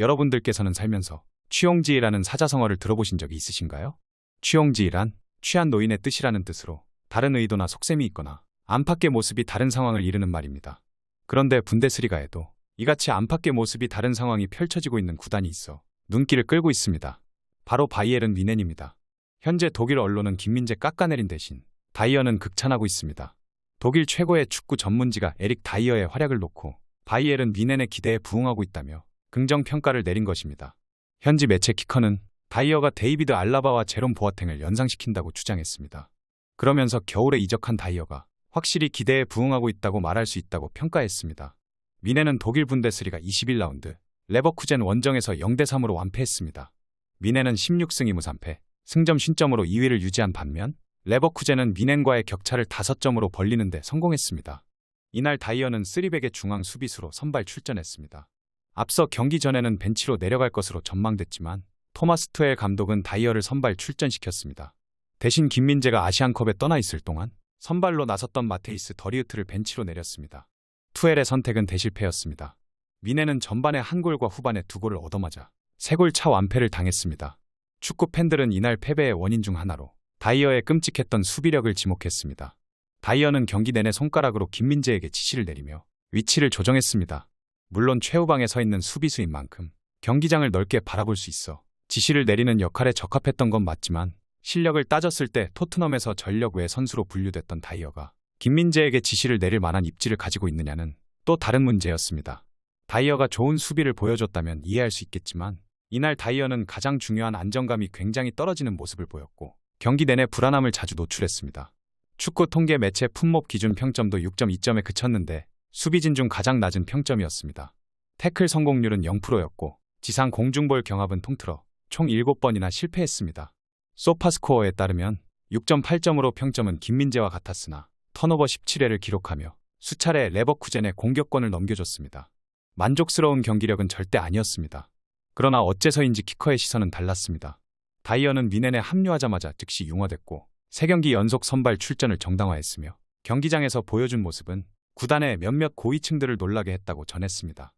여러분들께서는 살면서 취용지의라는 사자성어를 들어보신 적이 있으신가요? 취용지의란 취한 노인의 뜻이라는 뜻으로 다른 의도나 속셈이 있거나 안팎의 모습이 다른 상황을 이르는 말입니다. 그런데 분데스리가에도 이같이 안팎의 모습이 다른 상황이 펼쳐지고 있는 구단이 있어 눈길을 끌고 있습니다. 바로 바이에른 뮌헨입니다. 현재 독일 언론은 김민재 깎아내린 대신 다이어는 극찬하고 있습니다. 독일 최고의 축구 전문지가 에릭 다이어의 활약을 놓고 바이에른 뮌헨의 기대에 부응하고 있다며 긍정평가를 내린 것입니다. 현지 매체 키커는 다이어가 데이비드 알라바와 제롬 보아탱을 연상시킨다고 주장했습니다. 그러면서 겨울에 이적한 다이어가 확실히 기대에 부응하고 있다고 말할 수 있다고 평가했습니다. 뮌헨은 독일 분데스리가 21라운드 레버쿠젠 원정에서 0대3으로 완패했습니다. 뮌헨은 16승 2무 3패, 승점 50점으로 2위를 유지한 반면 레버쿠젠은 뮌헨과의 격차를 5점으로 벌리는 데 성공했습니다. 이날 다이어는 3백의 중앙 수비수로 선발 출전했습니다. 앞서 경기 전에는 벤치로 내려갈 것으로 전망됐지만 토마스 투엘 감독은 다이어를 선발 출전시켰습니다. 대신 김민재가 아시안컵에 떠나 있을 동안 선발로 나섰던 마테이스 더리우트를 벤치로 내렸습니다. 투엘의 선택은 대실패였습니다. 뮌헨은 전반에 1골과 후반에 2골을 얻어맞아 3골 차 완패를 당했습니다. 축구 팬들은 이날 패배의 원인 중 하나로 다이어의 끔찍했던 수비력을 지목했습니다. 다이어는 경기 내내 손가락으로 김민재에게 지시를 내리며 위치를 조정했습니다. 물론 최후방에 서 있는 수비수인 만큼 경기장을 넓게 바라볼 수 있어 지시를 내리는 역할에 적합했던 건 맞지만 실력을 따졌을 때 토트넘에서 전력 외 선수로 분류됐던 다이어가 김민재에게 지시를 내릴 만한 입지를 가지고 있느냐는 또 다른 문제였습니다. 다이어가 좋은 수비를 보여줬다면 이해할 수 있겠지만 이날 다이어는 가장 중요한 안정감이 굉장히 떨어지는 모습을 보였고 경기 내내 불안함을 자주 노출했습니다. 축구 통계 매체 품몹 기준 평점도 6.2점에 그쳤는데 수비진 중 가장 낮은 평점이었습니다. 태클 성공률은 0%였고 지상 공중볼 경합은 통틀어 총 7번이나 실패했습니다. 소파스코어에 따르면 6.8점으로 평점은 김민재와 같았으나 턴오버 17회를 기록하며 수차례 레버쿠젠의 공격권을 넘겨줬습니다. 만족스러운 경기력은 절대 아니었습니다. 그러나 어째서인지 키커의 시선은 달랐습니다. 다이어는 뮌헨에 합류하자마자 즉시 융화됐고 3경기 연속 선발 출전을 정당화했으며 경기장에서 보여준 모습은 구단의 몇몇 고위층들을 놀라게 했다고 전했습니다.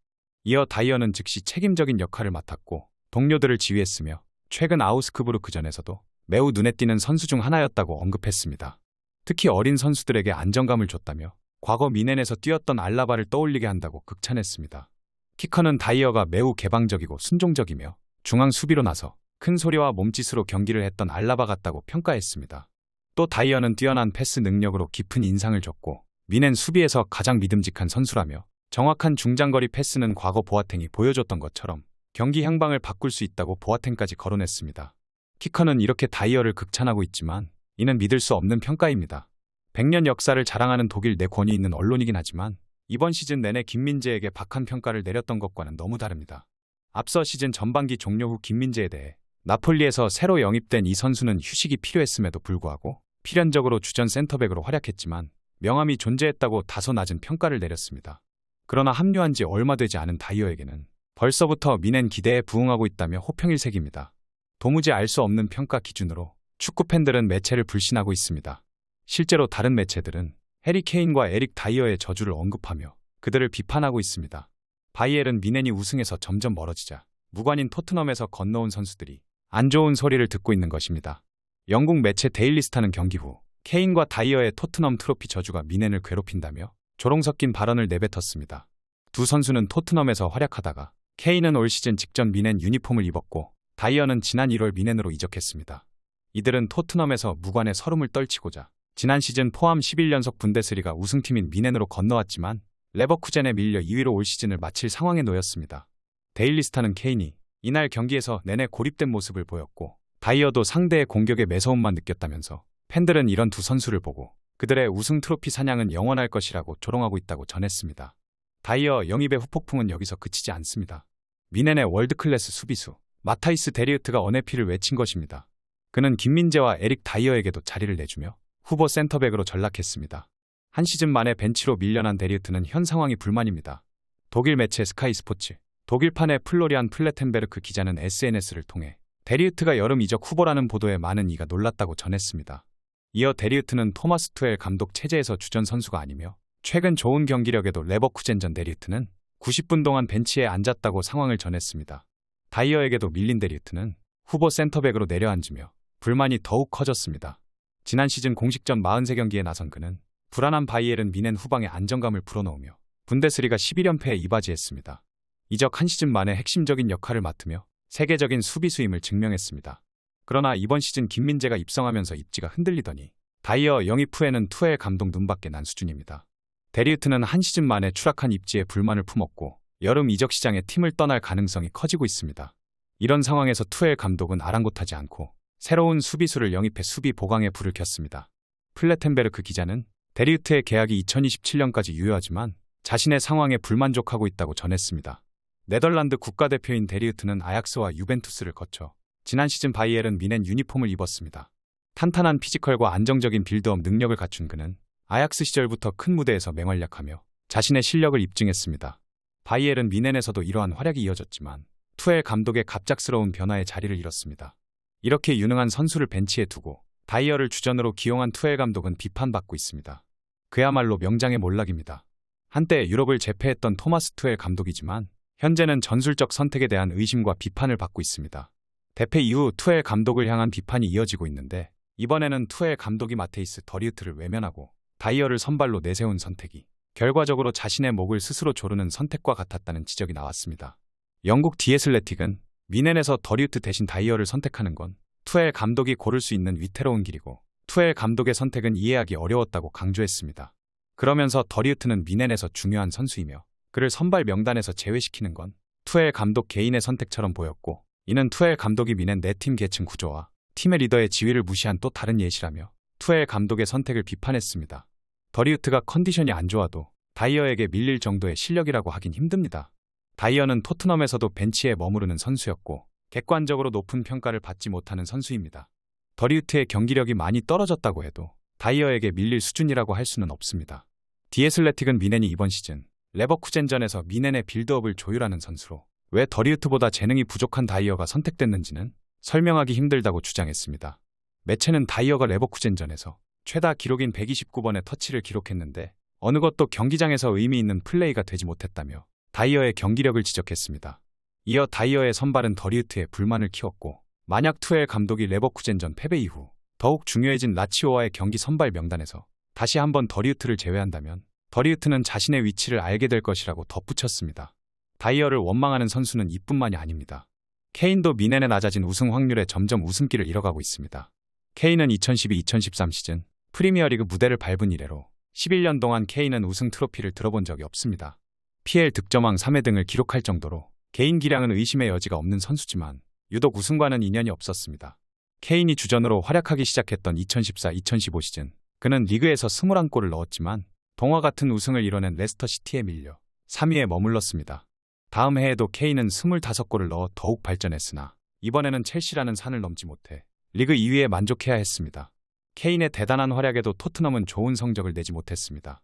이어 다이어는 즉시 책임적인 역할을 맡았고 동료들을 지휘했으며 최근 아우스크부르크전에서도 매우 눈에 띄는 선수 중 하나였다고 언급했습니다. 특히 어린 선수들에게 안정감을 줬다며 과거 뮌헨에서 뛰었던 알라바를 떠올리게 한다고 극찬했습니다. 키커는 다이어가 매우 개방적이고 순종적이며 중앙 수비로 나서 큰 소리와 몸짓으로 경기를 했던 알라바 같다고 평가했습니다. 또 다이어는 뛰어난 패스 능력으로 깊은 인상을 줬고 뮌헨 수비에서 가장 믿음직한 선수라며 정확한 중장거리 패스는 과거 보아탱이 보여줬던 것처럼 경기 향방을 바꿀 수 있다고 보아탱까지 거론했습니다. 키커는 이렇게 다이어를 극찬하고 있지만 이는 믿을 수 없는 평가입니다. 100년 역사를 자랑하는 독일 내 권위 있는 언론이긴 하지만 이번 시즌 내내 김민재에게 박한 평가를 내렸던 것과는 너무 다릅니다. 앞서 시즌 전반기 종료 후 김민재에 대해 나폴리에서 새로 영입된 이 선수는 휴식이 필요했음에도 불구하고 필연적으로 주전 센터백으로 활약했지만 명암이 존재했다고 다소 낮은 평가를 내렸습니다. 그러나 합류한 지 얼마 되지 않은 다이어에게는 벌써부터 뮌헨 기대에 부응하고 있다며 호평일색입니다. 도무지 알 수 없는 평가 기준으로 축구 팬들은 매체를 불신하고 있습니다. 실제로 다른 매체들은 해리 케인과 에릭 다이어의 저주를 언급하며 그들을 비판하고 있습니다. 바이에른 뮌헨이 우승에서 점점 멀어지자 무관인 토트넘에서 건너온 선수들이 안 좋은 소리를 듣고 있는 것입니다. 영국 매체 데일리스타는 경기 후 케인과 다이어의 토트넘 트로피 저주가 뮌헨을 괴롭힌다며 조롱 섞인 발언을 내뱉었습니다. 두 선수는 토트넘에서 활약하다가 케인은 올 시즌 직전 뮌헨 유니폼을 입었고 다이어는 지난 1월 뮌헨으로 이적했습니다. 이들은 토트넘에서 무관의 서름을 떨치고자 지난 시즌 포함 11연속 분데스리가 우승팀인 뮌헨으로 건너왔지만 레버쿠젠에 밀려 2위로 올 시즌을 마칠 상황에 놓였습니다. 데일리스타는 케인이 이날 경기에서 내내 고립된 모습을 보였고 다이어도 상대의 공격에 매서움만 느꼈다면서 팬들은 이런 두 선수를 보고 그들의 우승 트로피 사냥은 영원할 것이라고 조롱하고 있다고 전했습니다. 다이어 영입의 후폭풍은 여기서 그치지 않습니다. 뮌헨의 월드클래스 수비수 마타이스 데리우트가 언해피를 외친 것입니다. 그는 김민재와 에릭 다이어에게도 자리를 내주며 후보 센터백으로 전락했습니다. 한 시즌 만에 벤치로 밀려난 데리우트는 현 상황이 불만입니다. 독일 매체 스카이 스포츠 독일판의 플로리안 플레텐베르크 기자는 SNS를 통해 데리우트가 여름 이적 후보라는 보도에 많은 이가 놀랐다고 전했습니다. 이어 데리우트는 토마스 투엘 감독 체제에서 주전 선수가 아니며 최근 좋은 경기력에도 레버쿠젠전 데리우트는 90분 동안 벤치에 앉았다고 상황을 전했습니다. 다이어에게도 밀린 데리우트는 후보 센터백으로 내려앉으며 불만이 더욱 커졌습니다. 지난 시즌 공식전 43경기에 나선 그는 불안한 바이에른 미넨 후방에 안정감을 불어넣으며 분데스리가 11연패에 이바지했습니다. 이적 한 시즌 만에 핵심적인 역할을 맡으며 세계적인 수비수임을 증명했습니다. 그러나 이번 시즌 김민재가 입성하면서 입지가 흔들리더니 다이어 영입 후에는 투엘 감독 눈밖에 난 수준입니다. 데리우트는 한 시즌 만에 추락한 입지에 불만을 품었고 여름 이적 시장에 팀을 떠날 가능성이 커지고 있습니다. 이런 상황에서 투엘 감독은 아랑곳하지 않고 새로운 수비수를 영입해 수비 보강에 불을 켰습니다. 플레텐베르크 기자는 데리우트의 계약이 2027년까지 유효하지만 자신의 상황에 불만족하고 있다고 전했습니다. 네덜란드 국가대표인 데리우트는 아약스와 유벤투스를 거쳐 지난 시즌 바이에른 미넨 유니폼을 입었습니다. 탄탄한 피지컬과 안정적인 빌드업 능력을 갖춘 그는 아약스 시절부터 큰 무대에서 맹활약하며 자신의 실력을 입증했습니다. 바이에른 미넨에서도 이러한 활약이 이어졌지만 투엘 감독의 갑작스러운 변화에 자리를 잃었습니다. 이렇게 유능한 선수를 벤치에 두고 다이어를 주전으로 기용한 투엘 감독은 비판받고 있습니다. 그야말로 명장의 몰락입니다. 한때 유럽을 제패했던 토마스 투엘 감독이지만 현재는 전술적 선택에 대한 의심과 비판을 받고 있습니다. 대패 이후 투엘 감독을 향한 비판이 이어지고 있는데 이번에는 투엘 감독이 마테이스 더리우트를 외면하고 다이어를 선발로 내세운 선택이 결과적으로 자신의 목을 스스로 조르는 선택과 같았다는 지적이 나왔습니다. 영국 디애슬레틱은 미넨에서 더리우트 대신 다이어를 선택하는 건 투엘 감독이 고를 수 있는 위태로운 길이고 투엘 감독의 선택은 이해하기 어려웠다고 강조했습니다. 그러면서 더리우트는 미넨에서 중요한 선수이며 그를 선발 명단에서 제외시키는 건 투엘 감독 개인의 선택처럼 보였고 이는 투엘 감독이 미넨 내 팀 계층 구조와 팀의 리더의 지위를 무시한 또 다른 예시라며 투엘 감독의 선택을 비판했습니다. 더리우트가 컨디션이 안 좋아도 다이어에게 밀릴 정도의 실력이라고 하긴 힘듭니다. 다이어는 토트넘에서도 벤치에 머무르는 선수였고 객관적으로 높은 평가를 받지 못하는 선수입니다. 더리우트의 경기력이 많이 떨어졌다고 해도 다이어에게 밀릴 수준이라고 할 수는 없습니다. 디애슬레틱은 미넨이 이번 시즌 레버쿠젠전에서 미넨의 빌드업을 조율하는 선수로 왜 더리우트보다 재능이 부족한 다이어가 선택됐는지는 설명하기 힘들다고 주장했습니다. 매체는 다이어가 레버쿠젠전에서 최다 기록인 129번의 터치를 기록했는데 어느 것도 경기장에서 의미 있는 플레이가 되지 못했다며 다이어의 경기력을 지적했습니다. 이어 다이어의 선발은 더리우트의 불만을 키웠고 만약 투엘 감독이 레버쿠젠전 패배 이후 더욱 중요해진 라치오와의 경기 선발 명단에서 다시 한번 더리우트를 제외한다면 더리우트는 자신의 위치를 알게 될 것이라고 덧붙였습니다. 다이어를 원망하는 선수는 이뿐만이 아닙니다. 케인도 미넨의 낮아진 우승 확률에 점점 우승길을 잃어가고 있습니다. 케인은 2012-2013 시즌 프리미어리그 무대를 밟은 이래로 11년 동안 케인은 우승 트로피를 들어본 적이 없습니다. PL 득점왕 3회 등을 기록할 정도로 개인 기량은 의심의 여지가 없는 선수지만 유독 우승과는 인연이 없었습니다. 케인이 주전으로 활약하기 시작했던 2014-2015 시즌 그는 리그에서 21골을 넣었지만 동화 같은 우승을 이뤄낸 레스터시티에 밀려 3위에 머물렀습니다. 다음 해에도 케인은 25골을 넣어 더욱 발전했으나 이번에는 첼시라는 산을 넘지 못해 리그 2위에 만족해야 했습니다. 케인의 대단한 활약에도 토트넘은 좋은 성적을 내지 못했습니다.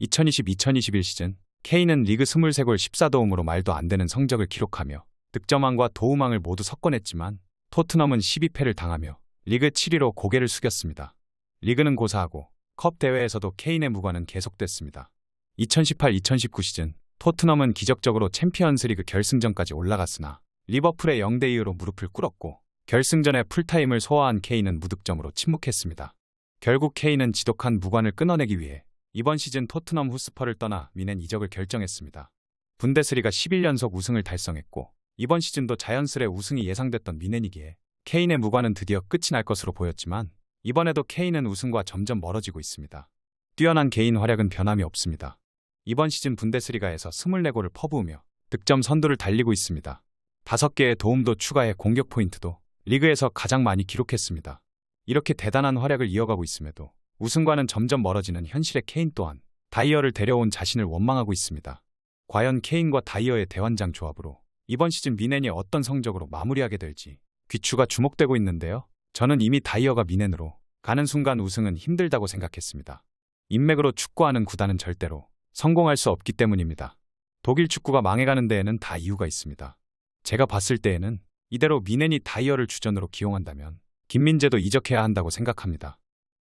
2020-2021 시즌 케인은 리그 23골 14도움으로 말도 안 되는 성적을 기록하며 득점왕과 도움왕을 모두 석권했지만 토트넘은 12패를 당하며 리그 7위로 고개를 숙였습니다. 리그는 고사하고 컵 대회에서도 케인의 무관은 계속됐습니다. 2018-2019 시즌 토트넘은 기적적으로 챔피언스리그 결승전까지 올라갔으나 리버풀의 0대2로 무릎을 꿇었고 결승전에 풀타임을 소화한 케인은 무득점으로 침묵했습니다. 결국 케인은 지독한 무관을 끊어내기 위해 이번 시즌 토트넘 후스퍼를 떠나 미넨 이적을 결정했습니다. 분데스리가 11연속 우승을 달성했고 이번 시즌도 자연스레 우승이 예상됐던 미넨이기에 케인의 무관은 드디어 끝이 날 것으로 보였지만 이번에도 케인은 우승과 점점 멀어지고 있습니다. 뛰어난 개인 활약은 변함이 없습니다. 이번 시즌 분데스리가에서 24골을 퍼부으며 득점 선두를 달리고 있습니다. 5개의 도움도 추가해 공격 포인트도 리그에서 가장 많이 기록했습니다. 이렇게 대단한 활약을 이어가고 있음에도 우승과는 점점 멀어지는 현실의 케인 또한 다이어를 데려온 자신을 원망하고 있습니다. 과연 케인과 다이어의 대환장 조합으로 이번 시즌 미넨이 어떤 성적으로 마무리하게 될지 귀추가 주목되고 있는데요. 저는 이미 다이어가 미넨으로 가는 순간 우승은 힘들다고 생각했습니다. 인맥으로 축구하는 구단은 절대로 성공할 수 없기 때문입니다. 독일 축구가 망해가는 데에는 다 이유가 있습니다. 제가 봤을 때에는 이대로 미넨이 다이어를 주전으로 기용한다면 김민재도 이적해야 한다고 생각합니다.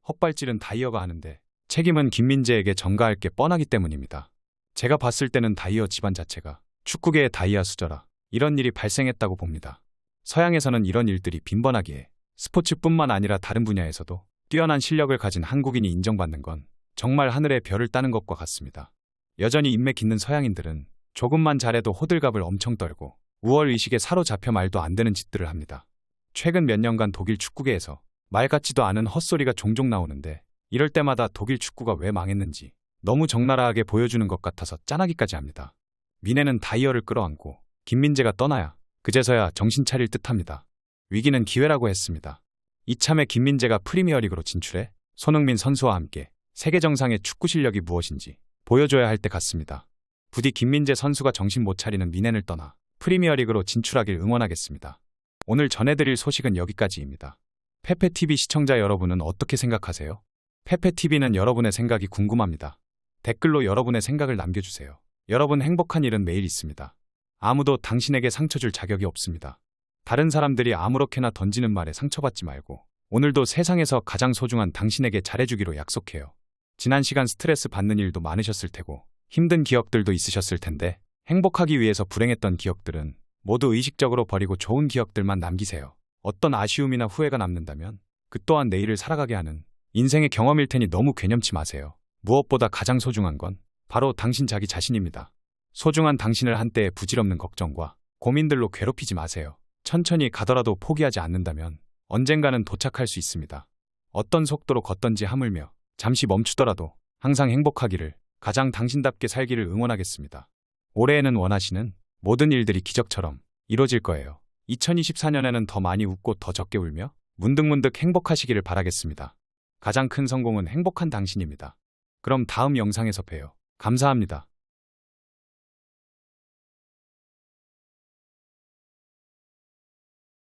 헛발질은 다이어가 하는데 책임은 김민재에게 전가할 게 뻔하기 때문입니다. 제가 봤을 때는 다이어 집안 자체가 축구계의 다이아 수저라 이런 일이 발생했다고 봅니다. 서양에서는 이런 일들이 빈번하기에 스포츠뿐만 아니라 다른 분야에서도 뛰어난 실력을 가진 한국인이 인정받는 건 정말 하늘의 별을 따는 것과 같습니다. 여전히 인맥 있는 서양인들은 조금만 잘해도 호들갑을 엄청 떨고 우월의식에 사로잡혀 말도 안 되는 짓들을 합니다. 최근 몇 년간 독일 축구계에서 말 같지도 않은 헛소리가 종종 나오는데 이럴 때마다 독일 축구가 왜 망했는지 너무 적나라하게 보여주는 것 같아서 짠하기까지 합니다. 미네는 다이어를 끌어안고 김민재가 떠나야 그제서야 정신 차릴 듯합니다. 위기는 기회라고 했습니다. 이참에 김민재가 프리미어리그로 진출해 손흥민 선수와 함께 세계 정상의 축구 실력이 무엇인지 보여줘야 할 때 같습니다. 부디 김민재 선수가 정신 못 차리는 미넨을 떠나 프리미어리그로 진출하길 응원하겠습니다. 오늘 전해드릴 소식은 여기까지입니다. 페페TV 시청자 여러분은 어떻게 생각하세요? 페페TV는 여러분의 생각이 궁금합니다. 댓글로 여러분의 생각을 남겨주세요. 여러분 행복한 일은 매일 있습니다. 아무도 당신에게 상처 줄 자격이 없습니다. 다른 사람들이 아무렇게나 던지는 말에 상처받지 말고 오늘도 세상에서 가장 소중한 당신에게 잘해주기로 약속해요. 지난 시간 스트레스 받는 일도 많으셨을 테고 힘든 기억들도 있으셨을 텐데 행복하기 위해서 불행했던 기억들은 모두 의식적으로 버리고 좋은 기억들만 남기세요. 어떤 아쉬움이나 후회가 남는다면 그 또한 내일을 살아가게 하는 인생의 경험일 테니 너무 괴념치 마세요. 무엇보다 가장 소중한 건 바로 당신 자기 자신입니다. 소중한 당신을 한때의 부질없는 걱정과 고민들로 괴롭히지 마세요. 천천히 가더라도 포기하지 않는다면 언젠가는 도착할 수 있습니다. 어떤 속도로 걷던지 하물며 잠시 멈추더라도 항상 행복하기를, 가장 당신답게 살기를 응원하겠습니다. 올해에는 원하시는 모든 일들이 기적처럼 이루어질 거예요. 2024년에는 더 많이 웃고 더 적게 울며 문득문득 행복하시기를 바라겠습니다. 가장 큰 성공은 행복한 당신입니다. 그럼 다음 영상에서 봬요. 감사합니다.